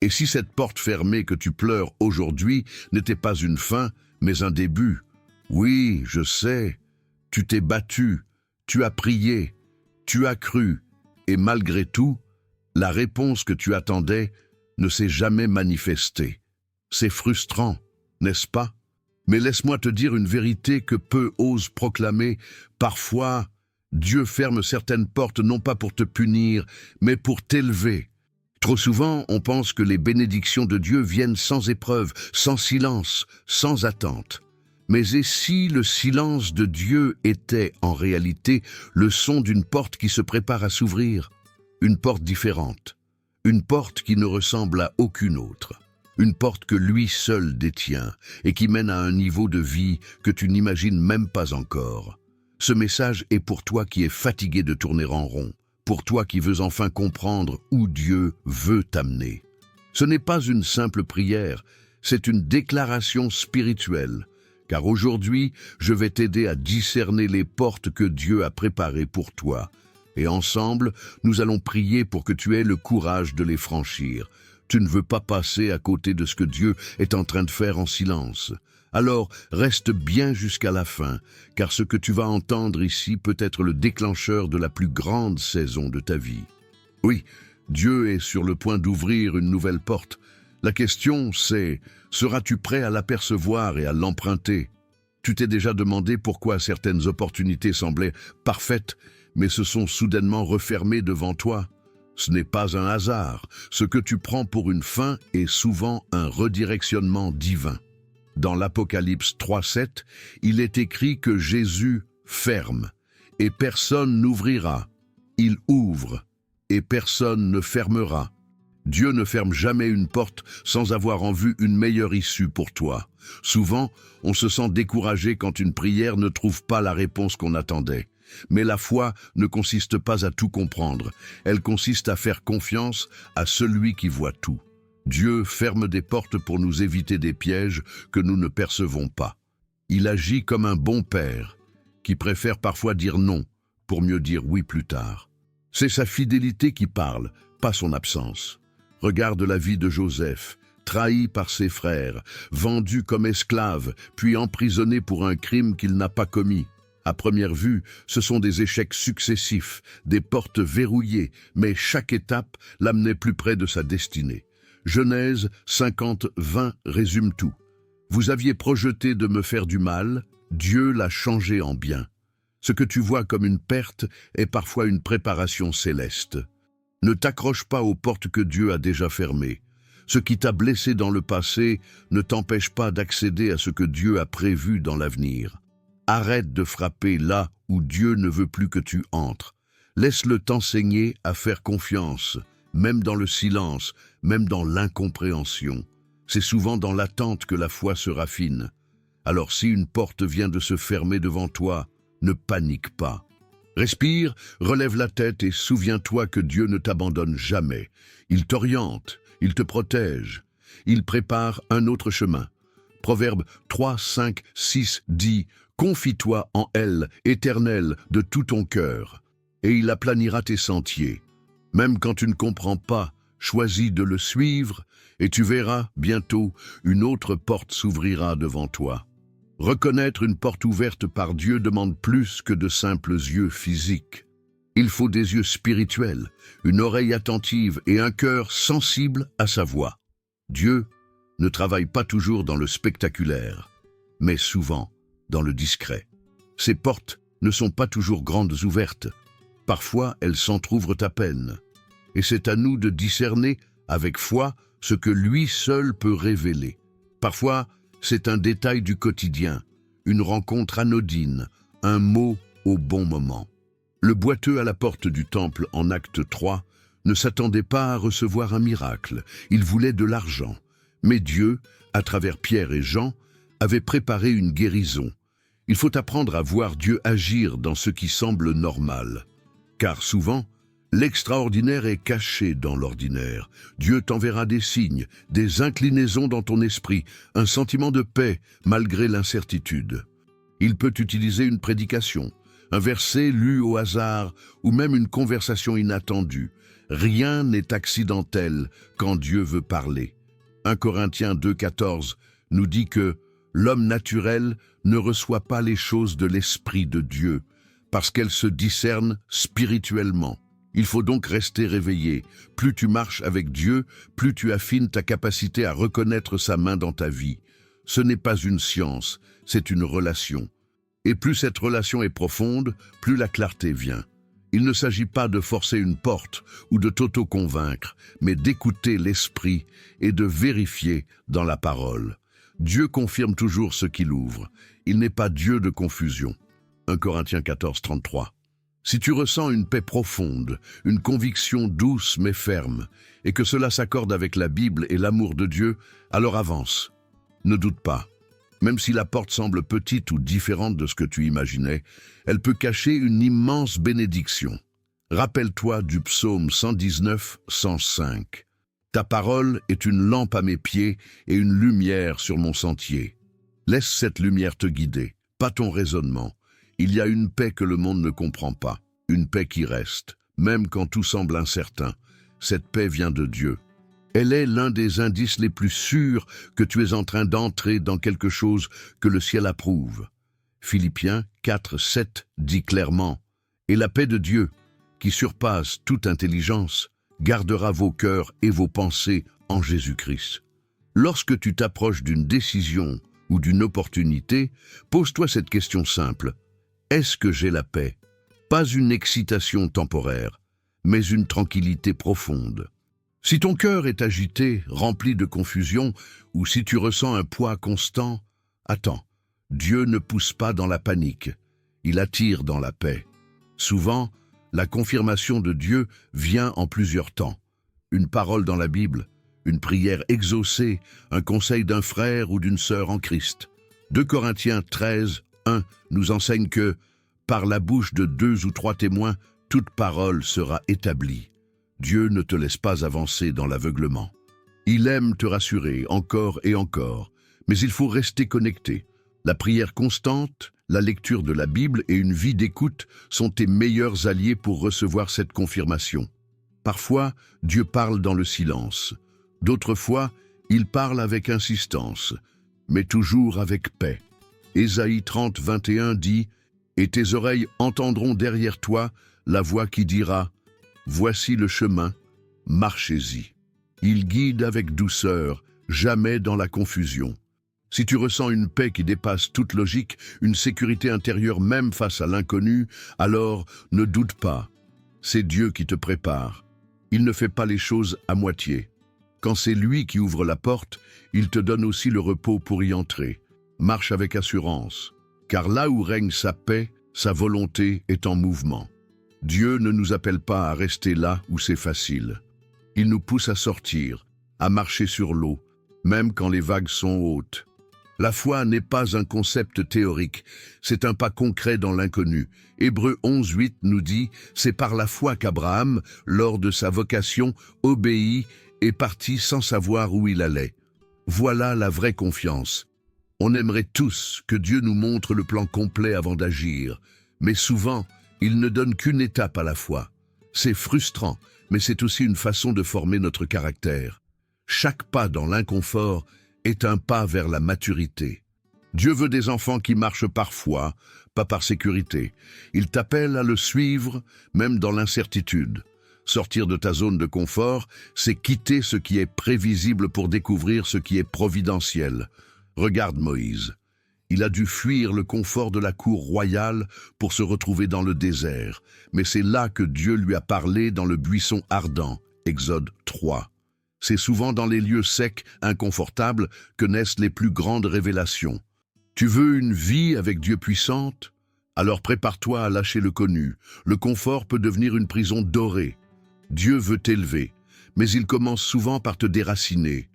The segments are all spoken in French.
Et si cette porte fermée que tu pleures aujourd'hui n'était pas une fin, mais un début? Oui, je sais, tu t'es battu, tu as prié, tu as cru, et malgré tout, la réponse que tu attendais ne s'est jamais manifestée. C'est frustrant, n'est-ce pas? Mais laisse-moi te dire une vérité que peu osent proclamer. Parfois, Dieu ferme certaines portes non pas pour te punir, mais pour t'élever. Trop souvent, on pense que les bénédictions de Dieu viennent sans épreuve, sans silence, sans attente. Mais et si le silence de Dieu était en réalité le son d'une porte qui se prépare à s'ouvrir? Une porte différente, une porte qui ne ressemble à aucune autre. Une porte que lui seul détient et qui mène à un niveau de vie que tu n'imagines même pas encore. Ce message est pour toi qui es fatigué de tourner en rond, pour toi qui veux enfin comprendre où Dieu veut t'amener. Ce n'est pas une simple prière, c'est une déclaration spirituelle, car aujourd'hui, je vais t'aider à discerner les portes que Dieu a préparées pour toi. Et ensemble, nous allons prier pour que tu aies le courage de les franchir. Tu ne veux pas passer à côté de ce que Dieu est en train de faire en silence. Alors, reste bien jusqu'à la fin, car ce que tu vas entendre ici peut être le déclencheur de la plus grande saison de ta vie. Oui, Dieu est sur le point d'ouvrir une nouvelle porte. La question, c'est, seras-tu prêt à l'apercevoir et à l'emprunter? Tu t'es déjà demandé pourquoi certaines opportunités semblaient parfaites, mais se sont soudainement refermées devant toi? Ce n'est pas un hasard. Ce que tu prends pour une fin est souvent un redirectionnement divin. Dans l'Apocalypse 3:7, il est écrit que Jésus ferme, et personne n'ouvrira. Il ouvre, et personne ne fermera. Dieu ne ferme jamais une porte sans avoir en vue une meilleure issue pour toi. Souvent, on se sent découragé quand une prière ne trouve pas la réponse qu'on attendait. Mais la foi ne consiste pas à tout comprendre, elle consiste à faire confiance à celui qui voit tout. Dieu ferme des portes pour nous éviter des pièges que nous ne percevons pas. Il agit comme un bon père, qui préfère parfois dire non pour mieux dire oui plus tard. C'est sa fidélité qui parle, pas son absence. Regarde la vie de Joseph, trahi par ses frères, vendu comme esclave, puis emprisonné pour un crime qu'il n'a pas commis. À première vue, ce sont des échecs successifs, des portes verrouillées, mais chaque étape l'amenait plus près de sa destinée. Genèse 50:20 résume tout. Vous aviez projeté de me faire du mal, Dieu l'a changé en bien. Ce que tu vois comme une perte est parfois une préparation céleste. Ne t'accroche pas aux portes que Dieu a déjà fermées. Ce qui t'a blessé dans le passé ne t'empêche pas d'accéder à ce que Dieu a prévu dans l'avenir. Arrête de frapper là où Dieu ne veut plus que tu entres. Laisse-le t'enseigner à faire confiance, même dans le silence, même dans l'incompréhension. C'est souvent dans l'attente que la foi se raffine. Alors si une porte vient de se fermer devant toi, ne panique pas. Respire, relève la tête et souviens-toi que Dieu ne t'abandonne jamais. Il t'oriente, il te protège, il prépare un autre chemin. Proverbe 3, 5, 6 dit « Confie-toi en elle, Éternel, de tout ton cœur, et il aplanira tes sentiers. Même quand tu ne comprends pas, choisis de le suivre, et tu verras, bientôt, une autre porte s'ouvrira devant toi. » Reconnaître une porte ouverte par Dieu demande plus que de simples yeux physiques. Il faut des yeux spirituels, une oreille attentive et un cœur sensible à sa voix. Dieu ne travaille pas toujours dans le spectaculaire, mais souvent dans le discret. Ces portes ne sont pas toujours grandes ouvertes. Parfois, elles s'entr'ouvrent à peine. Et c'est à nous de discerner, avec foi, ce que lui seul peut révéler. Parfois, c'est un détail du quotidien, une rencontre anodine, un mot au bon moment. Le boiteux à la porte du temple en acte 3 ne s'attendait pas à recevoir un miracle, il voulait de l'argent. Mais Dieu, à travers Pierre et Jean, avait préparé une guérison. Il faut apprendre à voir Dieu agir dans ce qui semble normal. Car souvent, l'extraordinaire est caché dans l'ordinaire. Dieu t'enverra des signes, des inclinaisons dans ton esprit, un sentiment de paix malgré l'incertitude. Il peut utiliser une prédication, un verset lu au hasard ou même une conversation inattendue. Rien n'est accidentel quand Dieu veut parler. 1 Corinthiens 2,14 nous dit que l'homme naturel ne reçoit pas les choses de l'Esprit de Dieu, parce qu'elles se discernent spirituellement. Il faut donc rester réveillé. Plus tu marches avec Dieu, plus tu affines ta capacité à reconnaître sa main dans ta vie. Ce n'est pas une science, c'est une relation. Et plus cette relation est profonde, plus la clarté vient. Il ne s'agit pas de forcer une porte ou de t'auto-convaincre, mais d'écouter l'esprit et de vérifier dans la parole. Dieu confirme toujours ce qu'il ouvre. Il n'est pas Dieu de confusion. 1 Corinthiens 14, 33. Si tu ressens une paix profonde, une conviction douce mais ferme, et que cela s'accorde avec la Bible et l'amour de Dieu, alors avance. Ne doute pas. Même si la porte semble petite ou différente de ce que tu imaginais, elle peut cacher une immense bénédiction. Rappelle-toi du psaume 119, 105. Ta parole est une lampe à mes pieds et une lumière sur mon sentier. Laisse cette lumière te guider, pas ton raisonnement. Il y a une paix que le monde ne comprend pas, une paix qui reste, même quand tout semble incertain. Cette paix vient de Dieu. Elle est l'un des indices les plus sûrs que tu es en train d'entrer dans quelque chose que le ciel approuve. Philippiens 4, 7 dit clairement « Et la paix de Dieu, qui surpasse toute intelligence, gardera vos cœurs et vos pensées en Jésus-Christ. » Lorsque tu t'approches d'une décision ou d'une opportunité, pose-toi cette question simple. Est-ce que j'ai la paix? Pas une excitation temporaire, mais une tranquillité profonde. Si ton cœur est agité, rempli de confusion, ou si tu ressens un poids constant, attends. Dieu ne pousse pas dans la panique, il attire dans la paix. Souvent, la confirmation de Dieu vient en plusieurs temps. Une parole dans la Bible, une prière exaucée, un conseil d'un frère ou d'une sœur en Christ. 2 Corinthiens 13, 1 nous enseigne que, par la bouche de 2 ou 3 témoins, toute parole sera établie. Dieu ne te laisse pas avancer dans l'aveuglement. Il aime te rassurer encore et encore, mais il faut rester connecté. La prière constante, la lecture de la Bible et une vie d'écoute sont tes meilleurs alliés pour recevoir cette confirmation. Parfois, Dieu parle dans le silence. D'autres fois, il parle avec insistance, mais toujours avec paix. Ésaïe 30, 21 dit « Et tes oreilles entendront derrière toi la voix qui dira « Voici le chemin, marchez-y. » Il guide avec douceur, jamais dans la confusion. Si tu ressens une paix qui dépasse toute logique, une sécurité intérieure même face à l'inconnu, alors ne doute pas. C'est Dieu qui te prépare. Il ne fait pas les choses à moitié. Quand c'est lui qui ouvre la porte, il te donne aussi le repos pour y entrer. Marche avec assurance, car là où règne sa paix, sa volonté est en mouvement. Dieu ne nous appelle pas à rester là où c'est facile. Il nous pousse à sortir, à marcher sur l'eau, même quand les vagues sont hautes. La foi n'est pas un concept théorique, c'est un pas concret dans l'inconnu. Hébreux 11, 8 nous dit « C'est par la foi qu'Abraham, lors de sa vocation, obéit et partit sans savoir où il allait. » Voilà la vraie confiance. On aimerait tous que Dieu nous montre le plan complet avant d'agir, mais souvent, il ne donne qu'une étape à la fois. C'est frustrant, mais c'est aussi une façon de former notre caractère. Chaque pas dans l'inconfort est un pas vers la maturité. Dieu veut des enfants qui marchent par foi, pas par sécurité. Il t'appelle à le suivre, même dans l'incertitude. Sortir de ta zone de confort, c'est quitter ce qui est prévisible pour découvrir ce qui est providentiel. Regarde Moïse. Il a dû fuir le confort de la cour royale pour se retrouver dans le désert. Mais c'est là que Dieu lui a parlé dans le buisson ardent. Exode 3. C'est souvent dans les lieux secs, inconfortables, que naissent les plus grandes révélations. Tu veux une vie avec Dieu puissante? Alors prépare-toi à lâcher le connu. Le confort peut devenir une prison dorée. Dieu veut t'élever, mais il commence souvent par te déraciner.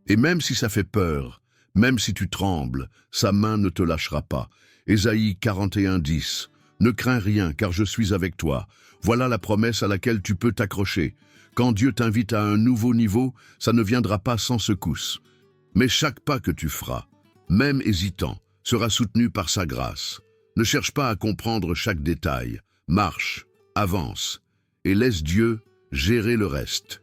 Et même si ça fait peur, même si tu trembles, sa main ne te lâchera pas. Ésaïe 41, 10. Ne crains rien, car je suis avec toi. Voilà la promesse à laquelle tu peux t'accrocher. Quand Dieu t'invite à un nouveau niveau, ça ne viendra pas sans secousse. Mais chaque pas que tu feras, même hésitant, sera soutenu par sa grâce. Ne cherche pas à comprendre chaque détail. Marche, avance, et laisse Dieu gérer le reste.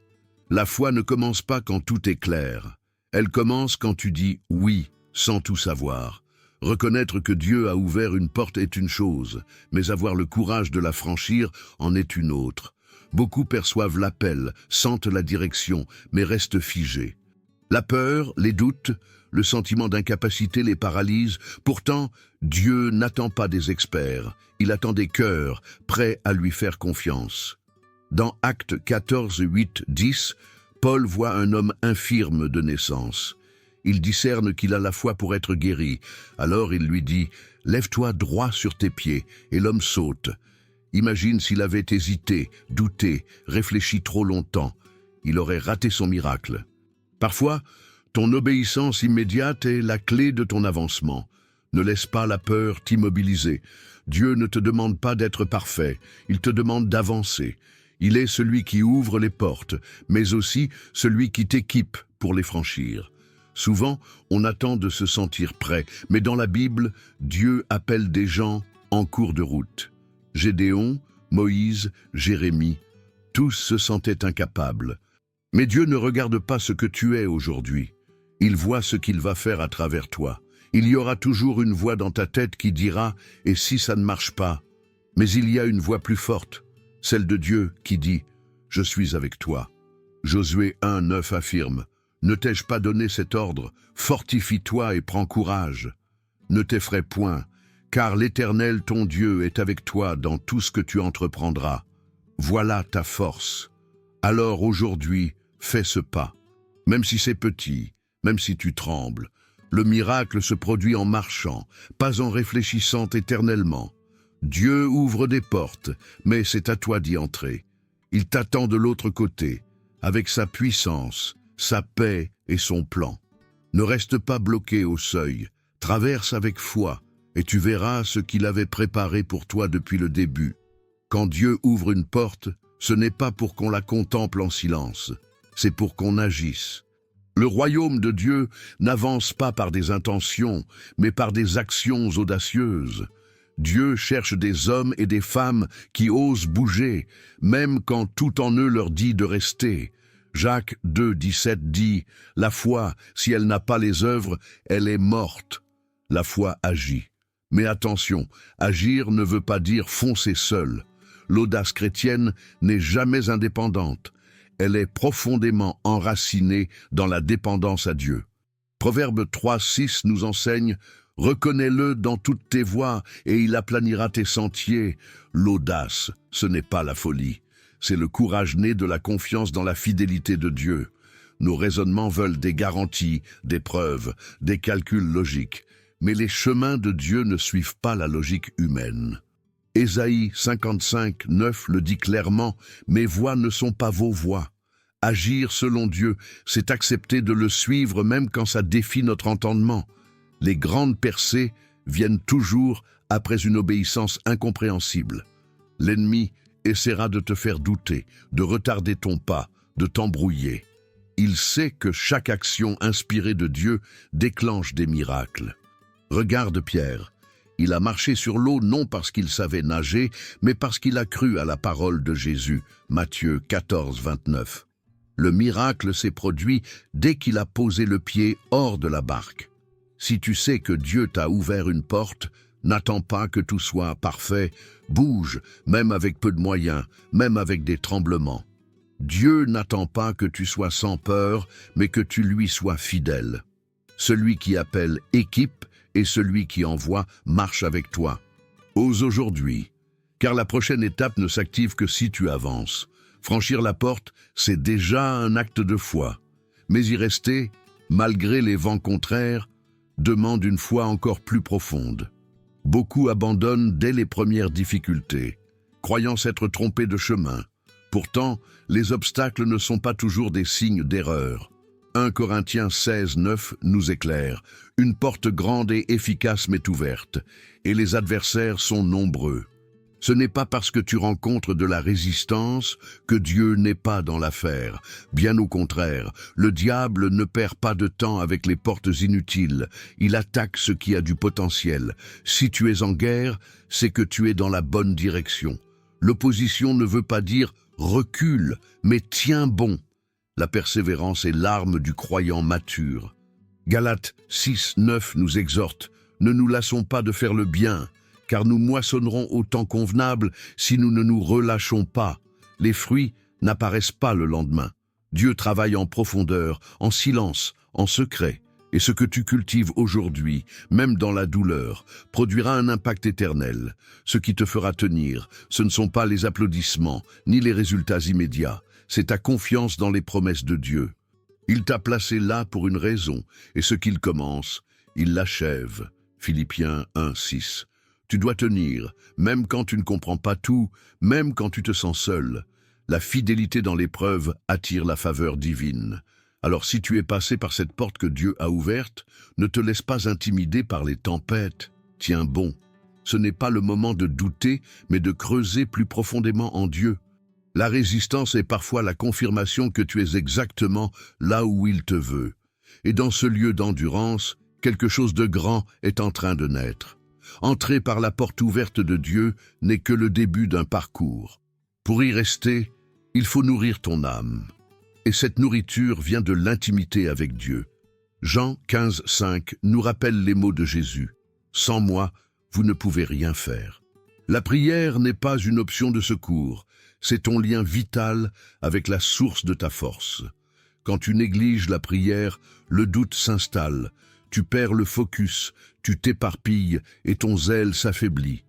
La foi ne commence pas quand tout est clair. Elle commence quand tu dis oui, sans tout savoir. Reconnaître que Dieu a ouvert une porte est une chose, mais avoir le courage de la franchir en est une autre. Beaucoup perçoivent l'appel, sentent la direction, mais restent figés. La peur, les doutes, le sentiment d'incapacité les paralyse. Pourtant, Dieu n'attend pas des experts, il attend des cœurs, prêts à lui faire confiance. Dans Actes 14, 8, 10, Paul voit un homme infirme de naissance. Il discerne qu'il a la foi pour être guéri. Alors il lui dit « Lève-toi droit sur tes pieds » et l'homme saute. Imagine s'il avait hésité, douté, réfléchi trop longtemps. Il aurait raté son miracle. Parfois, ton obéissance immédiate est la clé de ton avancement. Ne laisse pas la peur t'immobiliser. Dieu ne te demande pas d'être parfait, il te demande d'avancer. Il est celui qui ouvre les portes, mais aussi celui qui t'équipe pour les franchir. Souvent, on attend de se sentir prêt, mais dans la Bible, Dieu appelle des gens en cours de route. Gédéon, Moïse, Jérémie, tous se sentaient incapables. Mais Dieu ne regarde pas ce que tu es aujourd'hui. Il voit ce qu'il va faire à travers toi. Il y aura toujours une voix dans ta tête qui dira « Et si ça ne marche pas ?» Mais il y a une voix plus forte, celle de Dieu qui dit « Je suis avec toi ». Josué 1, 9 affirme « Ne t'ai-je pas donné cet ordre? Fortifie-toi et prends courage. Ne t'effraie point, car l'Éternel ton Dieu est avec toi dans tout ce que tu entreprendras. Voilà ta force. Alors aujourd'hui, fais ce pas. Même si c'est petit, même si tu trembles, le miracle se produit en marchant, pas en réfléchissant éternellement. Dieu ouvre des portes, mais c'est à toi d'y entrer. Il t'attend de l'autre côté, avec sa puissance, sa paix et son plan. Ne reste pas bloqué au seuil, traverse avec foi, et tu verras ce qu'il avait préparé pour toi depuis le début. Quand Dieu ouvre une porte, ce n'est pas pour qu'on la contemple en silence, c'est pour qu'on agisse. Le royaume de Dieu n'avance pas par des intentions, mais par des actions audacieuses. Dieu cherche des hommes et des femmes qui osent bouger, même quand tout en eux leur dit de rester. Jacques 2, 17 dit « La foi, si elle n'a pas les œuvres, elle est morte. » La foi agit. Mais attention, agir ne veut pas dire foncer seul. L'audace chrétienne n'est jamais indépendante. Elle est profondément enracinée dans la dépendance à Dieu. Proverbe 3, 6 nous enseigne « Reconnais-le dans toutes tes voies et il aplanira tes sentiers. » L'audace, ce n'est pas la folie. C'est le courage né de la confiance dans la fidélité de Dieu. Nos raisonnements veulent des garanties, des preuves, des calculs logiques. Mais les chemins de Dieu ne suivent pas la logique humaine. Ésaïe 55, 9 le dit clairement « Mes voies ne sont pas vos voies. » Agir selon Dieu, c'est accepter de le suivre même quand ça défie notre entendement. Les grandes percées viennent toujours après une obéissance incompréhensible. L'ennemi essaiera de te faire douter, de retarder ton pas, de t'embrouiller. Il sait que chaque action inspirée de Dieu déclenche des miracles. Regarde Pierre. Il a marché sur l'eau non parce qu'il savait nager, mais parce qu'il a cru à la parole de Jésus. Matthieu 14, 29. Le miracle s'est produit dès qu'il a posé le pied hors de la barque. Si tu sais que Dieu t'a ouvert une porte, n'attends pas que tout soit parfait, bouge, même avec peu de moyens, même avec des tremblements. Dieu n'attend pas que tu sois sans peur, mais que tu lui sois fidèle. Celui qui appelle équipe et celui qui envoie marche avec toi. Ose aujourd'hui, car la prochaine étape ne s'active que si tu avances. Franchir la porte, c'est déjà un acte de foi. Mais y rester, malgré les vents contraires, demande une foi encore plus profonde. Beaucoup abandonnent dès les premières difficultés, croyant s'être trompés de chemin. Pourtant, les obstacles ne sont pas toujours des signes d'erreur. 1 Corinthiens 16, 9 nous éclaire. Une porte grande et efficace m'est ouverte, et les adversaires sont nombreux. Ce n'est pas parce que tu rencontres de la résistance que Dieu n'est pas dans l'affaire. Bien au contraire, le diable ne perd pas de temps avec les portes inutiles. Il attaque ce qui a du potentiel. Si tu es en guerre, c'est que tu es dans la bonne direction. L'opposition ne veut pas dire recule, mais tiens bon. La persévérance est l'arme du croyant mature. Galates 6, 9 nous exhorte, « Ne nous lassons pas de faire le bien, car nous moissonnerons au temps convenable si nous ne nous relâchons pas. Les fruits n'apparaissent pas le lendemain. Dieu travaille en profondeur, en silence, en secret. Et ce que tu cultives aujourd'hui, même dans la douleur, produira un impact éternel. Ce qui te fera tenir, ce ne sont pas les applaudissements, ni les résultats immédiats. C'est ta confiance dans les promesses de Dieu. Il t'a placé là pour une raison, et ce qu'il commence, il l'achève. Philippiens 1, 6. Tu dois tenir, même quand tu ne comprends pas tout, même quand tu te sens seul. La fidélité dans l'épreuve attire la faveur divine. Alors si tu es passé par cette porte que Dieu a ouverte, ne te laisse pas intimider par les tempêtes. Tiens bon. Ce n'est pas le moment de douter, mais de creuser plus profondément en Dieu. La résistance est parfois la confirmation que tu es exactement là où il te veut. Et dans ce lieu d'endurance, quelque chose de grand est en train de naître. Entrer par la porte ouverte de Dieu n'est que le début d'un parcours. Pour y rester, il faut nourrir ton âme. Et cette nourriture vient de l'intimité avec Dieu. Jean 15, 5 nous rappelle les mots de Jésus. « Sans moi, vous ne pouvez rien faire. » La prière n'est pas une option de secours, c'est ton lien vital avec la source de ta force. Quand tu négliges la prière, le doute s'installe, tu perds le focus, tu t'éparpilles et ton zèle s'affaiblit.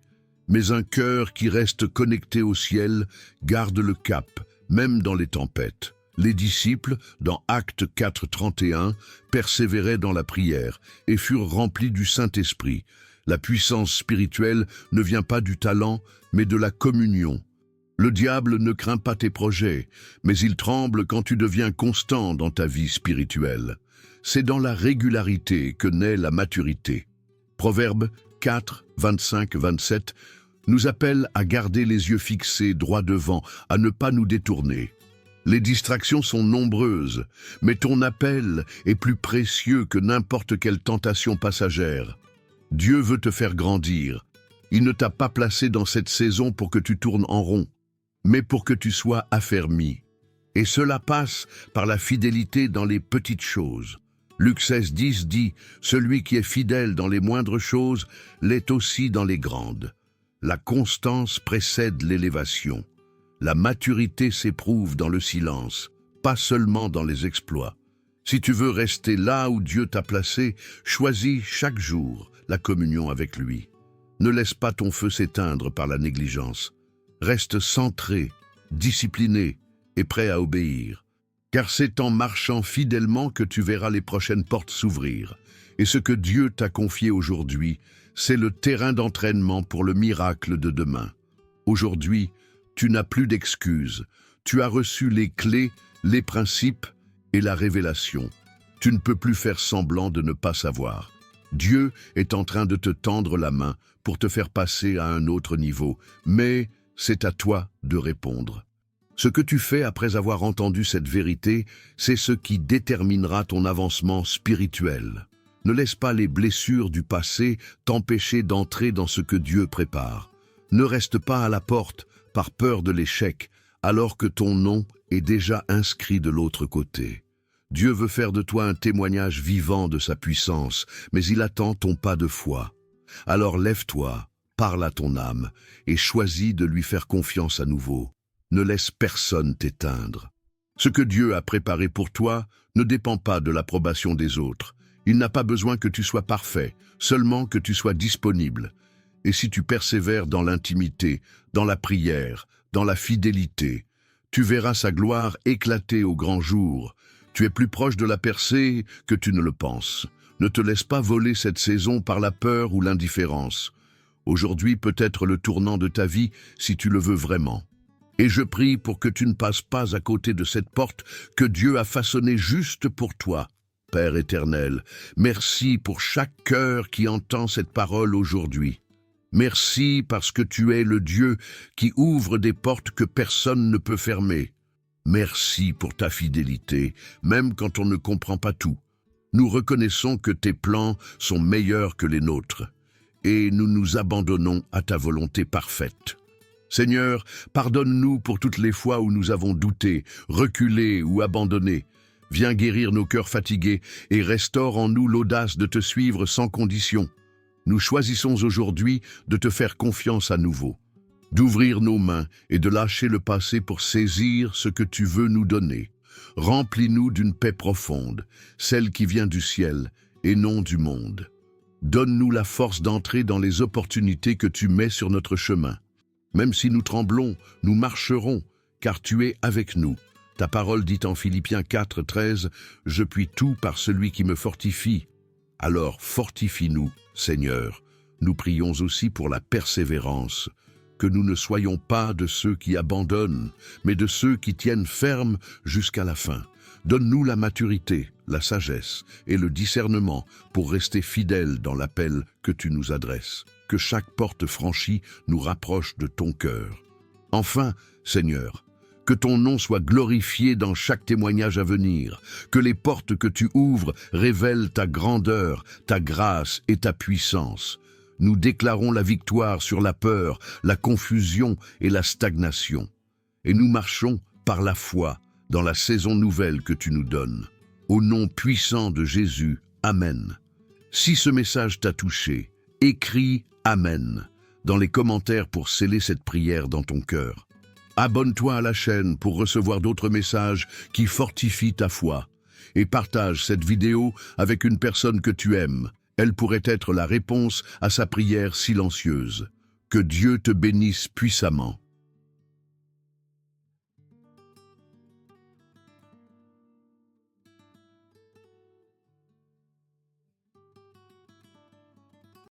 Mais un cœur qui reste connecté au ciel garde le cap, même dans les tempêtes. Les disciples, dans Actes 4, 31, persévéraient dans la prière et furent remplis du Saint-Esprit. La puissance spirituelle ne vient pas du talent, mais de la communion. Le diable ne craint pas tes projets, mais il tremble quand tu deviens constant dans ta vie spirituelle. C'est dans la régularité que naît la maturité. Proverbe 4, 25, 27 nous appelle à garder les yeux fixés droit devant, à ne pas nous détourner. Les distractions sont nombreuses, mais ton appel est plus précieux que n'importe quelle tentation passagère. Dieu veut te faire grandir. Il ne t'a pas placé dans cette saison pour que tu tournes en rond, mais pour que tu sois affermi. Et cela passe par la fidélité dans les petites choses. Luc 16, 10 dit « Celui qui est fidèle dans les moindres choses l'est aussi dans les grandes. » La constance précède l'élévation. La maturité s'éprouve dans le silence, pas seulement dans les exploits. Si tu veux rester là où Dieu t'a placé, choisis chaque jour la communion avec lui. Ne laisse pas ton feu s'éteindre par la négligence. Reste centré, discipliné et prêt à obéir. Car c'est en marchant fidèlement que tu verras les prochaines portes s'ouvrir. Et ce que Dieu t'a confié aujourd'hui, c'est le terrain d'entraînement pour le miracle de demain. Aujourd'hui, tu n'as plus d'excuses. Tu as reçu les clés, les principes et la révélation. Tu ne peux plus faire semblant de ne pas savoir. Dieu est en train de te tendre la main pour te faire passer à un autre niveau, mais c'est à toi de répondre. Ce que tu fais après avoir entendu cette vérité, c'est ce qui déterminera ton avancement spirituel. Ne laisse pas les blessures du passé t'empêcher d'entrer dans ce que Dieu prépare. Ne reste pas à la porte par peur de l'échec, alors que ton nom est déjà inscrit de l'autre côté. Dieu veut faire de toi un témoignage vivant de sa puissance, mais il attend ton pas de foi. Alors lève-toi, parle à ton âme, et choisis de lui faire confiance à nouveau. Ne laisse personne t'éteindre. Ce que Dieu a préparé pour toi ne dépend pas de l'approbation des autres. Il n'a pas besoin que tu sois parfait, seulement que tu sois disponible. Et si tu persévères dans l'intimité, dans la prière, dans la fidélité, tu verras sa gloire éclater au grand jour. Tu es plus proche de la percée que tu ne le penses. Ne te laisse pas voler cette saison par la peur ou l'indifférence. Aujourd'hui peut être le tournant de ta vie si tu le veux vraiment. Et je prie pour que tu ne passes pas à côté de cette porte que Dieu a façonnée juste pour toi. Père éternel, merci pour chaque cœur qui entend cette parole aujourd'hui. Merci parce que tu es le Dieu qui ouvre des portes que personne ne peut fermer. Merci pour ta fidélité, même quand on ne comprend pas tout. Nous reconnaissons que tes plans sont meilleurs que les nôtres, et nous nous abandonnons à ta volonté parfaite. Seigneur, pardonne-nous pour toutes les fois où nous avons douté, reculé ou abandonné. Viens guérir nos cœurs fatigués et restaure en nous l'audace de te suivre sans condition. Nous choisissons aujourd'hui de te faire confiance à nouveau, d'ouvrir nos mains et de lâcher le passé pour saisir ce que tu veux nous donner. Remplis-nous d'une paix profonde, celle qui vient du ciel et non du monde. Donne-nous la force d'entrer dans les opportunités que tu mets sur notre chemin. Même si nous tremblons, nous marcherons, car tu es avec nous. Ta parole dit en Philippiens 4, 13, « Je puis tout par celui qui me fortifie ». Alors fortifie-nous, Seigneur. Nous prions aussi pour la persévérance, que nous ne soyons pas de ceux qui abandonnent, mais de ceux qui tiennent ferme jusqu'à la fin. Donne-nous la maturité, la sagesse et le discernement pour rester fidèles dans l'appel que tu nous adresses. Que chaque porte franchie nous rapproche de ton cœur. Enfin, Seigneur, que ton nom soit glorifié dans chaque témoignage à venir, que les portes que tu ouvres révèlent ta grandeur, ta grâce et ta puissance. Nous déclarons la victoire sur la peur, la confusion et la stagnation. Et nous marchons par la foi dans la saison nouvelle que tu nous donnes. Au nom puissant de Jésus, Amen. Si ce message t'a touché, écris Amen dans les commentaires pour sceller cette prière dans ton cœur. Abonne-toi à la chaîne pour recevoir d'autres messages qui fortifient ta foi. Et partage cette vidéo avec une personne que tu aimes. Elle pourrait être la réponse à sa prière silencieuse. Que Dieu te bénisse puissamment.